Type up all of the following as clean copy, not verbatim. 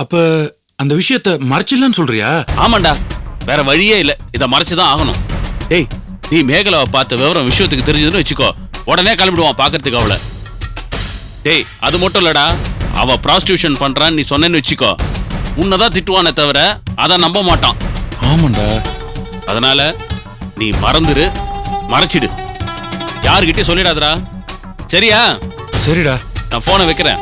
அப்ப அந்த விஷயத்தை மறைச்சிடலான்னு சொல்றியா? ஆமாண்டா, வேற வழியே இல்ல, இதை மறைச்சுதான் ஆகணும். டேய், நீ மேகலாவை பார்த்த விவரம் விஷயத்துக்கு தெரிஞ்சதுன்னு வச்சுக்கோ, உடனே கிளம்பிடுவான் பாக்கிறதுக்கு அவளை. டேய், அது மட்டும் இல்லடா, அவ ப்ராஸ்டியூஷன் பண்றான்னு நீ சொன்னேன்னு வச்சுக்கோ, உன்னதான் திட்டுவானே தவிர அதை நம்ப மாட்டான். ஆமாண்டா. அதனால நீ மறந்துரு, மறைச்சிடு, யாருக்கிட்டே சொல்லிடாதடா, சரியா? சரிடா. நான் போனை வைக்கிறேன்.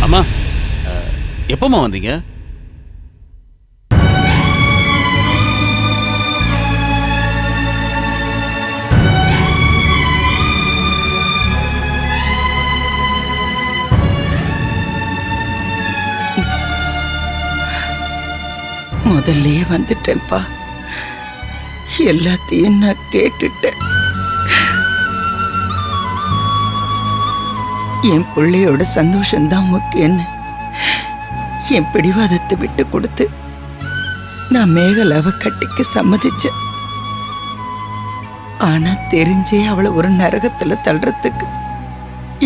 அம்மா, எப்பமா வந்தீங்க? முதல்ல வந்துட்டேன்ப்பா. எல்லாத்தையும் நான் கேட்டுட்டேன். என் பிள்ளையோட சந்தோஷம்தான் முக்கியன்னு என் பிடிவாதத்தை விட்டு கொடுத்து நான் மேகலாவை கட்டிக்க சம்மதிச்சேன். ஆனா தெரிஞ்சே அவளை ஒரு நரகத்துல தள்ளுறதுக்கு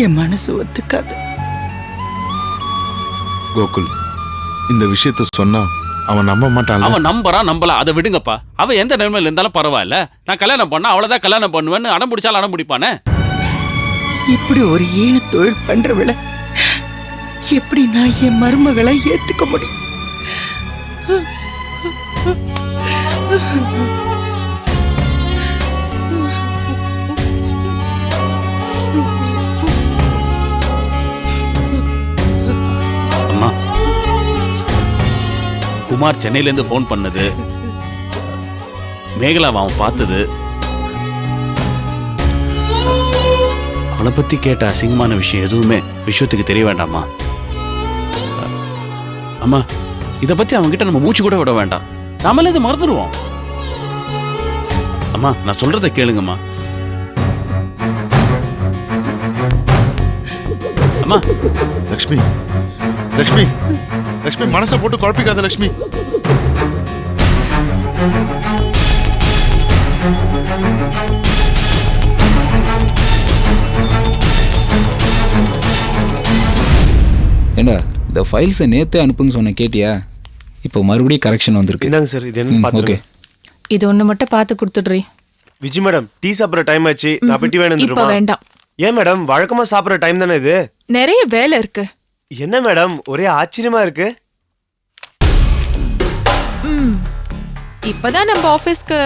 என் மனசு ஒத்துக்காது. கோகுல், இந்த விஷயத்த சொன்னா அவன் நம்ப மாட்டான். அவன் நம்புறான் நம்பலாம், அதை விடுங்கப்பா. அவன் எந்த நிலைமையில இருந்தாலும் பரவாயில்ல, நான் கல்யாணம் பண்ணா அவ்வளவுதான் கல்யாணம் பண்ணுவேன்னு அடம் பிடிச்சாலும் அடம் பிடிப்பானே. இப்படி ஒரு ஈன தொழில் பண்றவள எப்படி நான் என் மருமகளை ஏத்துக்க முடியும்? அம்மா, குமார் சென்னையில இருந்து போன் பண்ணது, மேகலாவை அவன் பார்த்தது, அவளை பத்தி கேட்ட அசிங்கமான விஷயம் எதுவுமே விஷயத்துக்கு தெரிய வேண்டாமா? அம்மா, இத பத்தி அவங்க கிட்ட நம்ம மூச்சு கூட விட வேண்டாம், நாமளே இதை மறந்துடுவோம். அம்மா, நான் சொல்றதை கேளுங்கம்மா. அம்மா. லக்ஷ்மி, லக்ஷ்மி, லக்ஷ்மி, மனசை போட்டு குழப்பிக்காத லக்ஷ்மி. ஏண்டா, இந்த ஃபைல்ஸை நேற்றே அனுப்புன்னு சொன்ன கேட்டியா? இப்போ மறுபடியும் கரெக்ஷன் வந்திருக்கு. இந்தாங்க சார், இது என்ன ஓகே. இது ஒன்று மட்டும் பார்த்து கொடுத்துடுறீ. விஜி மேடம், டீ சாப்பிட்ற டைம் ஆச்சு, நான் போய் டீ வேணும். இப்ப வேண்டாம். ஏன் மேடம், வழக்கமா சாப்பிட்ற டைம் தானே இது? நிறைய வேலை இருக்கு. என்ன மேடம், ஒரே ஆச்சரியமா இருக்கு. இப்பதான் நம்ம ஆபீஸ்க்கு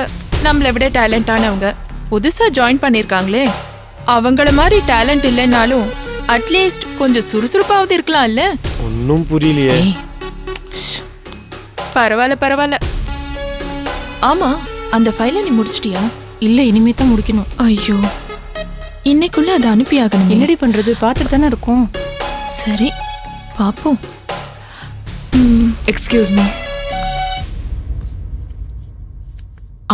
நம்மளை விட டேலண்டானவங்க புதுசா ஜாயின் பண்ணிருக்காங்களே, அவங்கள மாதிரி டேலண்ட் இல்லைன்னாலும் அட்லீஸ்ட் கொஞ்சம் சுறுசுறுப்பாவது இருக்கலாம்ல. ஒன்னும் புரியலையே. பரவாயில்ல பரவாயில்ல. ஆமா, அந்த ஃபைலை நீ முடிச்சிட்டியா? இல்ல, இனிமே தான் முடிக்கணும். ஐயோ, இன்னைக்குள்ள அதை அனுப்பி ஆகணும். என்னடி பண்றது, பார்த்துட்டு தானே இருக்கோம். சரி, பாப்போம். எக்ஸ்கியூஸ் மீ,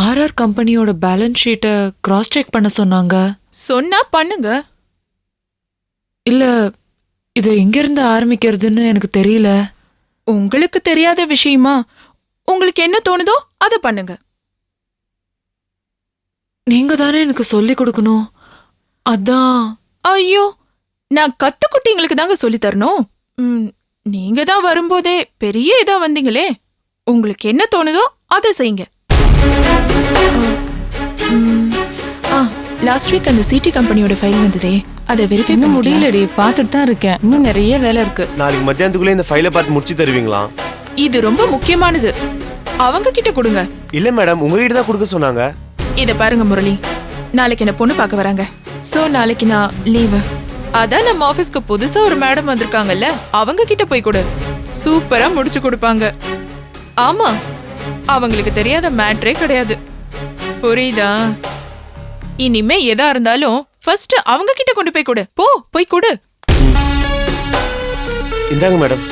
ஆர்ஆர் கம்பெனியோட பேலன்ஸ் ஷீட்டை கிராஸ் செக் பண்ண சொன்னாங்க. சொன்னா பண்ணுங்க. இல்ல, இதை எங்கிருந்து ஆரம்பிக்கிறதுன்னு எனக்கு தெரியல. உங்களுக்கு தெரியாத விஷயமா? உங்களுக்கு என்ன தோணுதோ அதை பண்ணுங்க. நீங்க தானே எனக்கு சொல்லி கொடுக்கணும். அதான். ஐயோ, நான் கத்துக்குட்டிங்களுக்கு தாங்க சொல்லி தரணும். நீங்க தான் வரும்போதே பெரிய இதா வந்தீங்களே, உங்களுக்கு என்ன தோணுதோ அதை செய்யுங்க. லாஸ்ட் வீக் அந்த சிடி கம்பெனியோட ஃபைல் வந்ததே, அதை வெரிஃபை பண்ண முடியலடி, பார்த்துட்டு தான் இருக்கேன். இன்னும் நிறைய வேலை இருக்கு. நாளைக்கு மத்தியானத்துக்குள்ள இந்த ஃபைலை பார்த்து முடிச்சு தருவீங்களா? இது ரொம்ப முக்கியமானது, அவங்க கிட்ட கொடுங்க. இல்ல மேடம், உங்ககிட்ட தான் கொடுக்க சொன்னாங்க. இத பாருங்க முரளி, நாளைக்கு என்ன பொண்ணு பார்க்க வராங்க. சோ நாளைக்கு நான் லீவு. அதான் நம்ம ஆபீஸ்க்கு புதுசா ஒரு மேடம் வந்திருக்காங்கல்ல, அவங்க கிட்ட போய் கொடு, சூப்பரா முடிச்சு கொடுப்பாங்க. ஆமா, அவங்களுக்கு தெரியாத மேட்ரே கிடையாது. புரியுதா? இனிமே எதா இருந்தாலும் ஃபர்ஸ்ட் அவங்க கிட்ட கொண்டு போய் கொடு. போய் கொடு. இந்தாங்க மேடம்.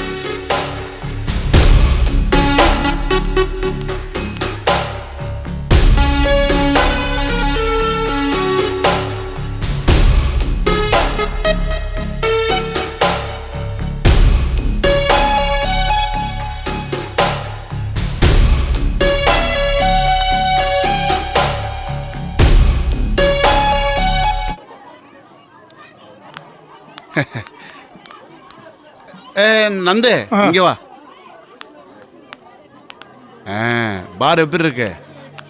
நந்து இங்க வா. பார் எப்படி இருக்கு?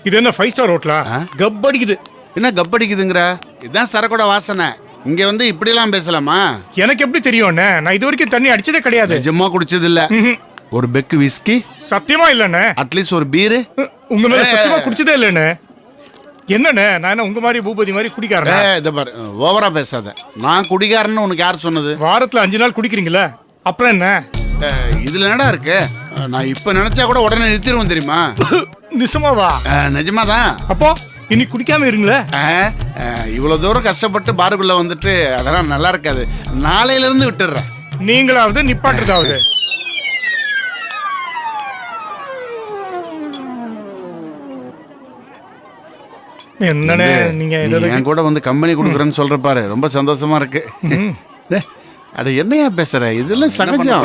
இது என்ன 5 ஸ்டார் ஹோட்டலா? கப் அடிக்குது. என்ன கப் அடிக்குதுங்கிற? இதுதான் சரக்கோட வாசனை. இங்க வந்து இப்படிலாம் பேசலாமா? எனக்கு எப்படி தெரியும் அண்ணே? நான் இது வரைக்கும் தண்ணி அடிச்சதே கிடையாது. நிஜமா குடிச்சது இல்ல. ஒரு பெக்கு விஸ்கி சத்தியமா இல்லண்ணே. அட்லீஸ்ட் ஒரு பீரு உங்க மேல சத்தியமா குடிச்சதே இல்லண்ணே. என்னண்ணே நான் என்ன உங்க மாதிரி பூபதி மாதிரி குடிக்காரன்? இத பாரு, ஓவரா பேசாத. நான் குடிகாரன்னு உனக்கு யார் சொன்னது? வாரத்துல 5 நாள் குடிக்கிறீங்களா? அப்புறம் என்ன? இதுல என்னடா இருக்கு? நான் இப்ப நினைச்சா கூட உடனே நிறுத்திடுவேன் தெரியுமா? நிஜமாவா? நிஜமாதான். அப்போ இன்னைக்கு குடிக்காம இருங்களே. இவ்வளவு தூரம் கஷ்டப்பட்டு பாருக்குள்ள வந்துட்டு அதெல்லாம் நல்லா இருக்காது. நாளையில இருந்து விட்டுடுறேன். நீங்களாவது நிப்பாட்டுறதாவது. என்னண்ணே நீங்க என் கூட வந்து கம்பெனி கொடுக்குறேன்னு சொல்ற பாரு, ரொம்ப சந்தோஷமா இருக்கு. அட என்னையா பேசுற? இதெல்லாம் சகஜம்.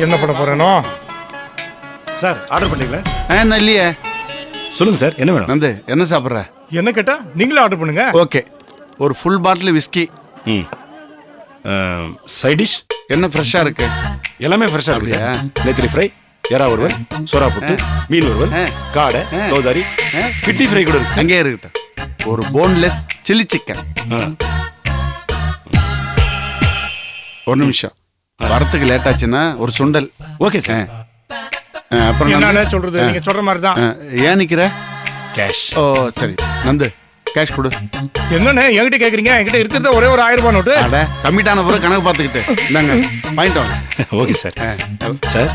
என்ன பண்ண போறேனோ? சார் ஆர்டர் பண்ணீங்களா? இல்லையே. சொல்லுங்க சார், என்ன வேணும்? நந்து என்ன சாப்பிட்ற? என்ன கேட்டா நீங்களே ஆர்டர் பண்ணுங்க. ஓகே, ஒரு full bottle whisky. Side dish என்ன ஃப்ரெஷ்ஷா இருக்கு? எல்லாமே ஃப்ரெஷ்ஷா இருக்கு. நெத்திலி ஃப்ரை, எறா வறுவல், சொரா புட்டு, மீன் வறுவல், காடை, கௌதாரி, கிட்டி ஃப்ரை கூட இருக்கு. அங்கே இருக்கட்டும். ஒரு போன்லெஸ் சில்லி சிக்கன். ஒரு நிமிஷம், வரத்துக்கு லேட் ஆச்சுன்னா ஒரு சுண்டல். Okay sir. அப்புறம் என்ன சொல்றது? நீங்க சொல்ற மாதிரி தான். ஏன் நிக்கிற? கேஷ். ஓ சரி, நந்து கேஷ் கொடு. என்னண்ணே என்கிட்ட கேக்குறீங்க? என்கிட்ட இருக்கிறத ஒரே ஒரு 1000 ரூபாய் நோட்டு. அட கம்மிட்டான பிறகு கணக்கு பார்த்துக்கிட்டு இந்தாங்க பாயிண்ட் வாங்க. Okay sir. Sir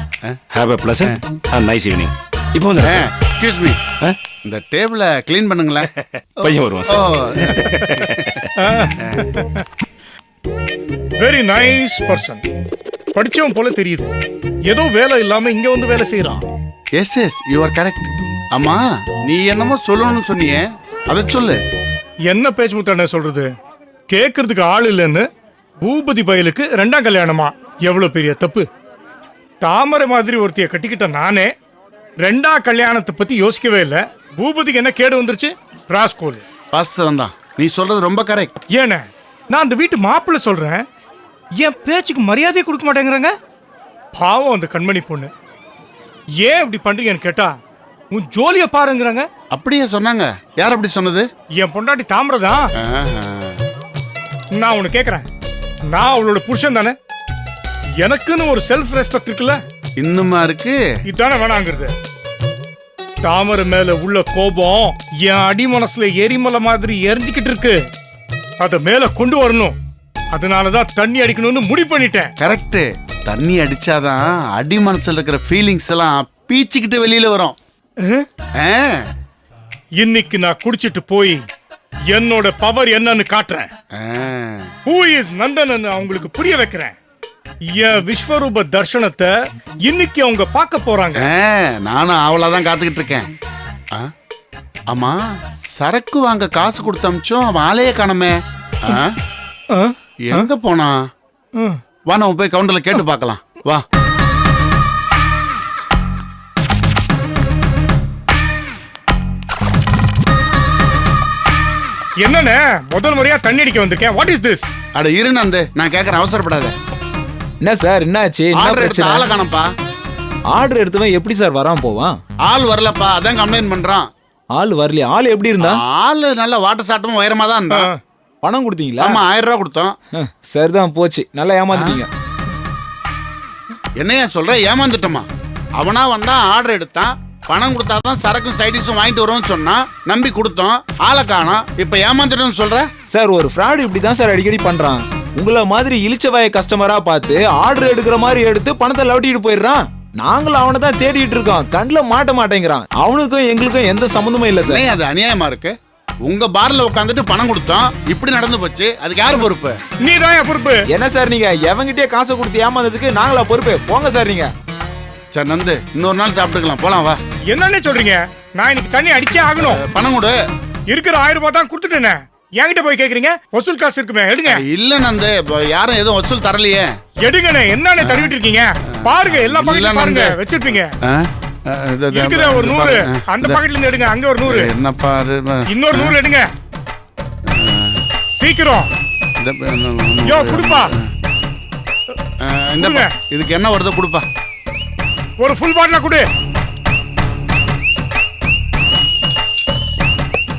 have a pleasant and nice evening. இப்போ வந்து எக்ஸ்கியூஸ் மீ, இந்த டேபிளை க்ளீன் பண்ணுங்களேன். பையன் வருவான் சார். Very nice person. படிச்சவன் போல தெரியுது. ஏதோ வேலை இல்லாம இங்க வந்து வேலை செய்யறான். Yes yes you are correct. அம்மா நீ என்னமோ சொல்லணும்னு சொன்னியே, அதை சொல்லு. என்ன பேச்சு முத்தானே சொல்றது? கேட்கறதுக்கு ஆள் இல்லைன்னு பூபதி பயலுக்கு 2ஆம் கல்யாணமா? எவ்வளவு பெரிய தப்பு. தாமரை மாதிரி ஒருத்திய கட்டிக்கிட்ட நானே 2ஆம் கல்யாணத்தை பத்தி யோசிக்கவே இல்லை. பூபதிக்கு என்ன கேடு வந்துருச்சு? ராஸ்கோல். வாஸ்தவம் தான், நீ சொல்றது ரொம்ப கரெக்ட். ஏன நான் அந்த வீட்டு மாப்பிள்ளை சொல்றேன், என் பேச்சுக்கு மரியாதையை கொடுக்க மாட்டேங்கிறாங்க. பாவம் அந்த கண்மணி பொண்ணு. ஏன் இப்படி பண்றீங்கன்னு கேட்டா உன் ஜோலிய பாருங்கிறாங்க. அப்படியே சொன்னாங்க? யார் அப்படி சொன்னது? என் பொண்டாட்டி தாமரை தான். நான் உன்னை கேட்கறேன், நான் அவளோட புருஷன் தானே? எனக்குன்னு ஒரு செல்ஃப் ரெஸ்பெக்ட் இருக்குல்ல? இன்னுமா இருக்கு? இதானே வேணாங்கிறது. தாமரை மேல உள்ள கோபம் என் அடி மனசுல எரிமலை மாதிரி எரிஞ்சுக்கிட்டு இருக்கு. அத மேல கொண்டு வரணும். அதனாலதான் தண்ணி அடிக்கணும்னு முடிவு பண்ணிட்டேன். கரெக்ட். தண்ணி அடிச்சாதான் அடி மனசுல இருக்கிற ஃபீலிங்ஸ் எல்லாம் பீச்சிக்கிட்டு வெளியில வரும். இன்னைக்கு நான் குடிச்சிட்டு போய் என்னோட பவர் என்னன்னு காட்டுறேன். Who is நந்தன் அவங்களுக்கு புரிய வைக்கிறேன். என் விஸ்வரூப தர்ஷனத்தை இன்னைக்கு அவங்க பார்க்க போறாங்க. நானும் அவளாதான் காத்துக்கிட்டு இருக்கேன். ஆமா, சரக்கு வாங்க காசு கொடுத்த அமிச்சோம், அவன் ஆளையே காணமே. எங்க போனா? வா நம்ம போய் கவுண்டர்ல கேட்டு பார்க்கலாம். வா. என்னண்ணே முதல் முறையா தண்ணி அடிக்க வந்திருக்கேன். What is this? அட இரு நந்து, நான் கேட்கறேன், அவசரப்படாத. என்ன சார் என்னாச்சு? என்ன ஆர்டர் எடுத்து பிரச்சனை? ஆளை காணப்பா. ஆர்டர் எடுத்தவன் எப்படி சார் வராம போவான்? ஆள் வரலப்பா, அதான் கம்ப்ளைண்ட் பண்றான். ஆள் வரலையா? ஆள் எப்படி இருந்தா? ஆள் நல்ல வாட்ட சாட்டமும் உயரமா தான் இருந்தான். பணம் கொடுத்தீங்களா? ஆமா, 1000 ரூபா கொடுத்தோம். சரிதான் போச்சு, நல்லா ஏமாத்திட்டீங்க. என்னையா சொல்ற? ஏமாந்துட்டோமா? அவனா வந்தா ஆர்டர் எடுத்தான், பணம் கொடுத்தாதான் சரக்கும் சைடிஸும் வாங்கிட்டு வருவோம்னு சொன்னா நம்பி கொடுத்தோம், ஆளை காணோம். இப்ப ஏமாந்துட்டோம்னு சொல்ற? சார் ஒரு ஃப்ராட் இப்படி தான் சார் அடிக்கடி பண்றான். உங்களை மாதிரி இழிச்சவாய கஸ்டமரா பார்த்து ஆர்டர் எடுக்கிற மாதிரி எடுத்து பணத்தை லவட்டிட்டு போயிடுறான். நாங்களும் அவனை தான் தேடிட்டு இருக்கோம், கண்ணில் மாட்ட மாட்டேங்கிறான். அவனுக்கும் எங்களுக்கும் எந்த சம்மந்தமும் இல்லை சார். அது அநியாயமா இருக்கு. உங்க பார்ல உட்காந்துட்டு பணம் கொடுத்தோம், இப்படி நடந்து போச்சு. அதுக்கு யாரு பொறுப்பு? நீ தான் பொறுப்பு. என்ன சார் நீங்க எவங்கிட்டே காசை கொடுத்து ஏமாந்ததுக்கு நாங்களா பொறுப்பு? போங்க சார் நீங்க. சரி நந்து, இன்னொரு நாள் சாப்பிட்டுக்கலாம், போலாம் வா. என்னன்னு சொல்றீங்க? நான் இன்னைக்கு தண்ணி அடிச்சே ஆகணும். பணம் கொடு. இருக்கிற 1000 ரூபாய் தான் கொடுத்துட்டேனே, என்கிட்ட போய் கேக்குறீங்க? வசூல் காசு இருக்குமே, எடுங்க. இல்ல நந்து, யாரும் எதுவும் வசூல் தரலையே. எடுங்கண்ணே. என்னன்னு தருவிட்டு இருக்கீங்க? பாருங்க, எல்லா பக்கமும் பாருங்க, வச்சிருப்பீங்க. இருக்குதா ஒரு 100? அந்த பாக்கெட்ல இருந்து எடுங்க. அங்க ஒரு 100. என்னப்பா இன்னொரு 100 எடுங்க. சீக்கிரம். யோ குடுப்பா. இந்த இதுக்கு என்ன வருதோ குடுப்பா. ஒரு ஃபுல் பாட்டில குடு.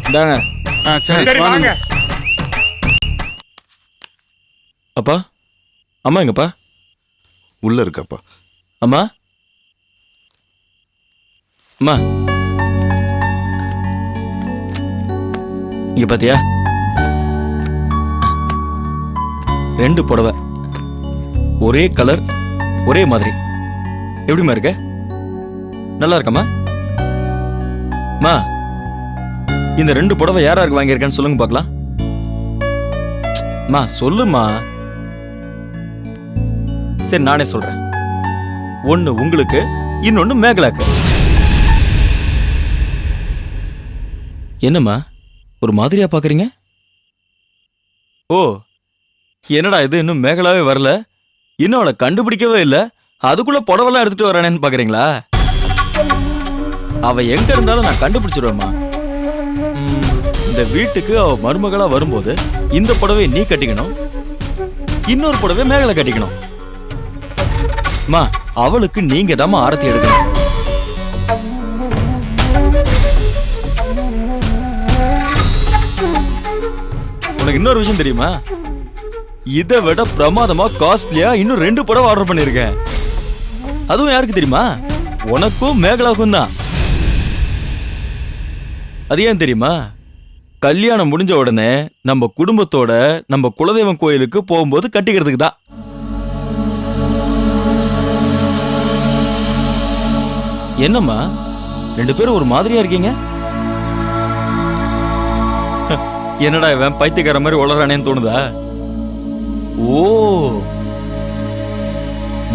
இந்தாங்க. சரி வாங்க. அப்பா அம்மா எங்கப்பா? உள்ள இருக்கப்பா. அம்மா அம்மா இங்க பாத்தியா? 2 புடவை, ஒரே கலர், ஒரே மாதிரி. எப்படிமா இருக்க? நல்லா இருக்கம்மா? மா இந்த 2 புடவை யாராருக்கு வாங்கியிருக்கேன்னு சொல்லுங்க பார்க்கலாம். மா சொல்லுமா. சரி நானே சொல்றேன். ஒன்னு உங்களுக்கு, இன்னொன்னு மேகலாக்கு. என்னம்மா ஒரு மாதிரியா பாக்குறீங்க? ஓ என்னடா இது இன்னும் மேகலாவே வரல, இன்னும் அவளை கண்டுபிடிக்கவே இல்ல, அதுக்குள்ள புடவெல்லாம் எடுத்துட்டு வரானேன்னு பாக்குறீங்களா? அவ எங்க இருந்தாலும் நான் கண்டுபிடிச்சிருவேம்மா. இந்த வீட்டுக்கு அவ மருமகளா வரும்போது இந்த புடவை நீ கட்டிக்கணும், இன்னொரு புடவை மேகலை கட்டிக்கணும். மா அவளுக்கு நீங்க தான் ஆரத்தி எடுக்கணும். உனக்கு இன்னொரு விஷயம் தெரியுமா? இதை விட பிரமாதமா காஸ்ட்லியா இன்னும் 2 புடவை ஆர்டர் பண்ணிருக்கேன். அதுவும் யாருக்கு தெரியுமா? உனக்கும் மேகலாவுக்கும் தான். அது ஏன் தெரியுமா? கல்யாணம் முடிஞ்ச உடனே நம்ம குடும்பத்தோட நம்ம குலதெய்வம் கோயிலுக்கு போகும்போது கட்டிக்கிறதுக்கு தான். என்னம்மா 2 பேரும் ஒரு மாதிரியா இருக்கீங்க? என்னடா இவன் பைத்தியக்கார மாதிரி உளறானேன்னு தோணுதா? ஓ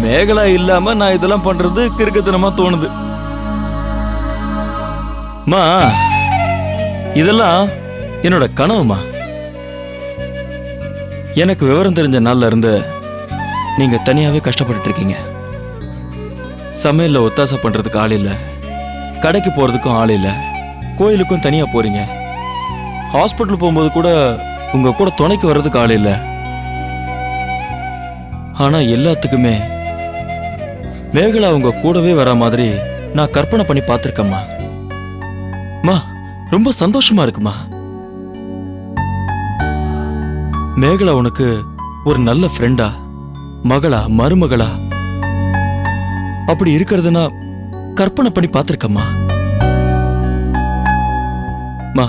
மேகலா இல்லாம நான் இதெல்லாம் பண்றது கிறுக்குத்தனமா தோணுது. மா இதெல்லாம் என்னோட கனவுமா. எனக்கு விவரம் தெரிஞ்ச நாள்ல இருந்து நீங்க தனியாவே கஷ்டப்பட்டு இருக்கீங்க. சமையல்ல ஒத்தாசை பண்றதுக்கு ஆள் இல்ல, கடைக்கு போறதுக்கும் ஆள் இல்ல, கோயிலுக்கும் தனியா போறீங்க, ஹாஸ்பிட்டல் போகும்போது கூட உங்க கூட துணைக்கு வர்றதுக்கு ஆள் இல்ல. ஆனா எல்லாத்துக்குமே மேகலா உங்க கூடவே வர மாதிரி நான் கற்பனை பண்ணி பார்த்திருக்கேம்மா. மா ரொம்ப சந்தோஷமா இருக்குமா. மேகலா உனக்கு ஒரு நல்ல ஃப்ரெண்டா, மகளா, மருமகளா அப்படி இருக்கிறது நான் கற்பனை பண்ணி பார்த்திருக்கம்மா. மா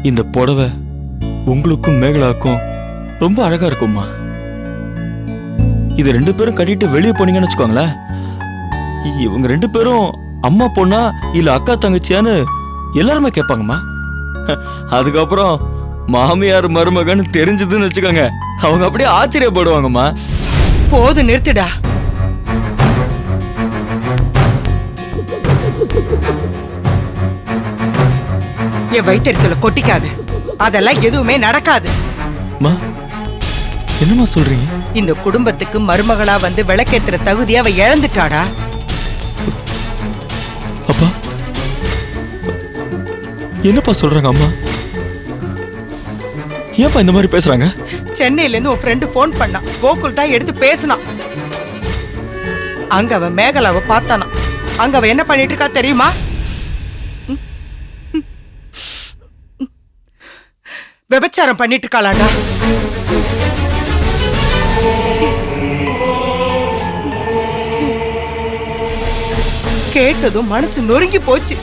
இந்த புடவை உங்களுக்கும் மேகலாவுக்கும் ரொம்ப அழகா இருக்கும்மா. இது 2 பேரும் கட்டிட்டு வெளியே போனீங்கன்னு வச்சுக்கோங்களேன், இவங்க 2 பேரும் அம்மா பொண்ணா இல்ல அக்கா தங்கச்சியான்னு எல்லாருமே கேட்பாங்கம்மா. அதுக்கப்புறம் மாமியார் மருமகன்னு தெரிஞ்சதுன்னு வச்சுக்கோங்க, அவங்க அப்படியே ஆச்சரியப்படுவாங்கம்மா. போது நிறுத்துடா. என் வயிற்றுச்சல கொட்டிக்காத. அதெல்லாம் எதுவுமே நடக்காது. என்னம்மா சொல்றீங்க? இந்த குடும்பத்துக்கு மருமகளா வந்து விளக்கேத்துற தகுதியை அவ இழந்துட்டாடா. அப்பா என்னப்பா சொல்றாங்க அம்மா? ஏப்பா இந்த மாதிரி பேசுறாங்க? சென்னையில இருந்து ஒரு ஃப்ரெண்டு போன் பண்ணா, கோகுல் தான் எடுத்து பேசினான். அங்க அவன் மேகலாவை பார்த்தானா. அங்க அவ என்ன பண்ணிட்டு இருக்கா தெரியுமா? விபச்சாரம் பண்ணிட்டு இருக்காளாடா. கேட்டதும் மனசு நொறுங்கி போச்சு.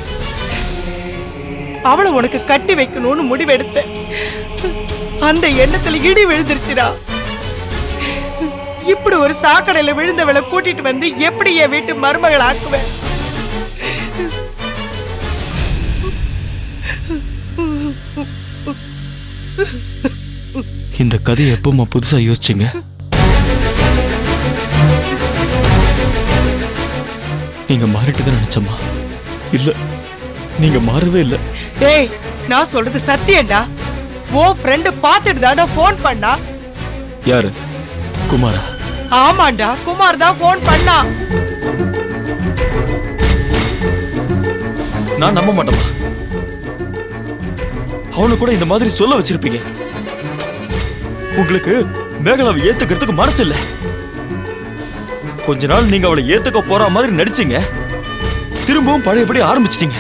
அவளை உனக்கு கட்டி வைக்கணும்னு முடிவெடுத்த அந்த எண்ணத்துல இடி விழுந்துருச்சுடா. இப்படி ஒரு சாக்கடையில விழுந்தவளை கூட்டிட்டு வந்து எப்படி என் வீட்டு மருமகள் ஆக்குவேன்? இந்த கதையை எப்பமா புதுசா யோசிச்சீங்க? நீங்க மாறிட்டுதான் நினைச்சம்மா. இல்ல நீங்க மாறவே இல்ல. டேய் நான் சொல்றது சத்தியம்டா. ஓ ஃப்ரெண்ட் பாத்துட்டு தான்டா போன் பண்ணா. யாரு? குமாரா? ஆமாண்டா, குமார் தான் போன் பண்ணா. நான் நம்ப மாட்டேமா. அவனு கூட இந்த மாதிரி சொல்ல வச்சிருப்பீங்க. உங்களுக்கு மேகலாவை ஏத்துக்கிறதுக்கு மனசு இல்ல. கொஞ்ச நாள் நீங்க அவளை ஏத்துக்க போற மாதிரி நடிச்சீங்க. திரும்பவும் பழையபடி ஆரம்பிச்சிட்டீங்க.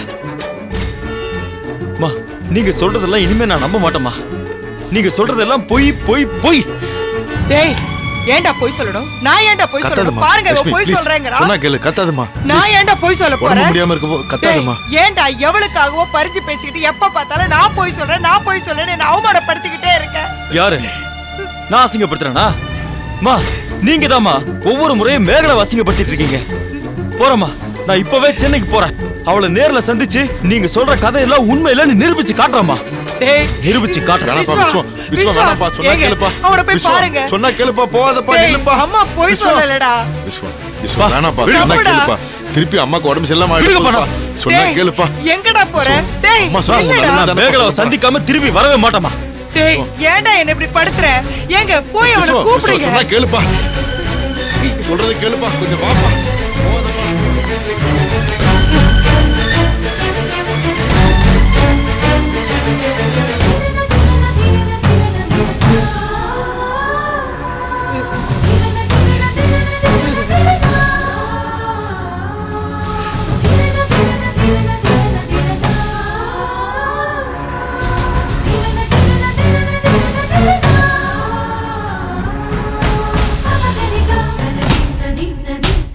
மா, நீங்க சொல்றதெல்லாம் இனிமே நான் நம்ப மாட்டேமா. நீங்க சொல்றதெல்லாம் பொய் பொய் பொய். டேய், ஏன்டா போய் சொல்லணும்? நான் ஏன்டா போய் சொல்லணும்? பாருங்க, இவ போய் சொல்றேங்கறா. சொன்னா கேளு, கத்தாதம்மா. நான் ஏன்டா போய் சொல்ல போறேன்? உடம்பு முடியாம இருக்கப்போ கத்தாதம்மா. ஏன்டா எவளுக்காகவோ பறிஞ்சு பேசிக்கிட்டு எப்ப பார்த்தாலும் நான் போய் சொல்றேன்னு என்ன அவமானப்படுத்திக்கிட்டே இருக்க? யாரு? நான் அசிங்கப்படுத்துறேனா? மா, நீங்க தாமா ஒவ்வொரு முறையும் மேகலை அசிங்கப்படுத்திட்டு இருக்கீங்க. போறமா, நான் இப்பவே சென்னைக்கு போறேன். அவளை நேர்ல சந்திச்சு நீங்க சொல்ற கதையெல்லாம் உண்மை இல்லைன்னு நிரூபிச்சு காட்டுறேம்மா. டேய், நிரூபிச்சு காட்டுறேன். வேணாப்பா, சொன்னா கேளுப்பா. அவனை போய் பாருங்க. சொன்னா கேளுப்பா, போகாதப்பா, நில்லுப்பா. அம்மா போய் சொல்லலடா. விஸ்வா, வேணாப்பா, சொன்னா கேளுப்பா. திருப்பி அம்மாக்கு உடம்பு சரியில்லாம ஆயிடுப்பா. சொன்னா கேளுப்பா. எங்கடா போற? டேய், அம்மா சொன்னா மேகலை சந்திக்காம திரும்பி வரவே மாட்டேமா. டேய், ஏன்டா என்ன இப்படி படுத்துற? ஏங்க போய் அவளை கூப்பிடுங்க. சொன்னா கேளுப்பா. சொல்றது கேளுப்பா, கொஞ்சம் வாப்பா.